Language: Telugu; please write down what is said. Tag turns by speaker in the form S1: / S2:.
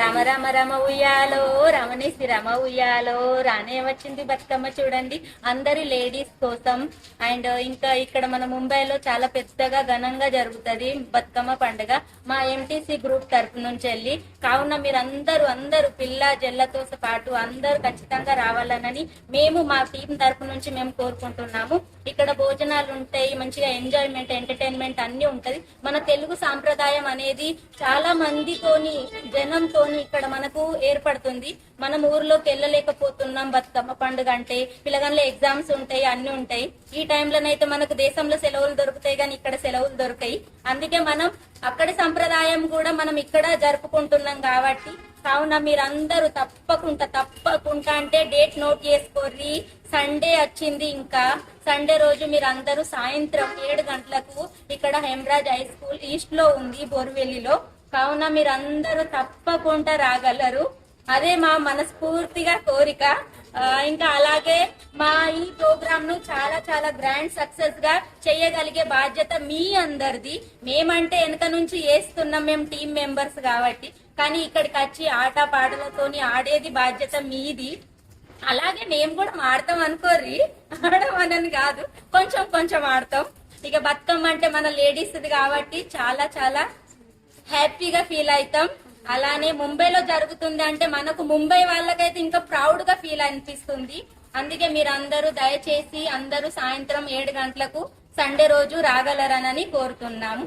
S1: రామ రామ రమ ఉయ్యాలో రమణేసి రమ ఉయ్యాలో రానే వచ్చింది బతుకమ్మ చూడండి అందరి లేడీస్ కోసం. అండ్ ఇంకా ఇక్కడ మన ముంబైలో చాలా పెద్దగా ఘనంగా జరుగుతుంది బతుకమ్మ పండుగ మా ఎంటీసీ గ్రూప్ తరపు నుంచి వెళ్ళి. కావున మీరు అందరూ పిల్ల జల్లతో పాటు అందరూ ఖచ్చితంగా రావాలనని మేము మా టీం తరపు నుంచి మేము కోరుకుంటున్నాము. ఇక్కడ భోజనాలు ఉంటాయి, మంచిగా ఎంజాయ్మెంట్ ఎంటర్టైన్మెంట్ అన్ని ఉంటది. మన తెలుగు సాంప్రదాయం అనేది చాలా మందితోని జనంతో ఇక్కడ మనకు ఏర్పడుతుంది. మనం ఊర్లోకి వెళ్ళలేకపోతున్నాం బతుకమ్మ పండుగ అంటే, పిల్లగాళ్ళ ఎగ్జామ్స్ ఉంటాయి, అన్ని ఉంటాయి. ఈ టైంలోనైతే మనకు దేశంలో సెలవులు దొరుకుతాయి కానీ ఇక్కడ సెలవులు దొరకాయి. అందుకే మనం అక్కడి సంప్రదాయం కూడా మనం ఇక్కడ జరుపుకుంటున్నాం కాబట్టి కావున మీరందరూ తప్పకుండా అంటే డేట్ నోట్ చేసుకోర్రి. సండే వచ్చింది, ఇంకా సండే రోజు మీరందరూ సాయంత్రం 7 గంటలకు ఇక్కడ హెమ్రాజ్ హై స్కూల్ ఈస్ట్ లో ఉంది బోర్వెల్లిలో. కావున మీరందరూ తప్పకుండా రాగలరు. అదే మా మనస్ఫూర్తిగా కోరిక. ఇంకా అలాగే మా ఈ ప్రోగ్రామ్ ను చాలా గ్రాండ్ సక్సెస్ గా చేయగలిగే బాధ్యత మీ అందరిది. మేమంటే వెనక నుంచి వేస్తున్నాం, మేము టీం మెంబర్స్ కాబట్టి. కానీ ఇక్కడికి వచ్చి ఆట పాటలతోని ఆడేది బాధ్యత మీది. అలాగే మేము కూడా ఆడతాం అనుకోర్రి, ఆడమనని కాదు, కొంచెం ఆడతాం. ఇక బతుకమ్మ అంటే మన లేడీస్ది కాబట్టి చాలా హ్యాపీగా ఫీల్ అవుతాం. అలానే ముంబైలో జరుగుతుంది అంటే మనకు ముంబై వాళ్ళకైతే ఇంకా ప్రౌడ్ గా ఫీల్ అనిపిస్తుంది. అందుకే మీరందరూ దయచేసి అందరూ సాయంత్రం 7 గంటలకు సండే రోజు రాగలరనని కోరుతున్నాము.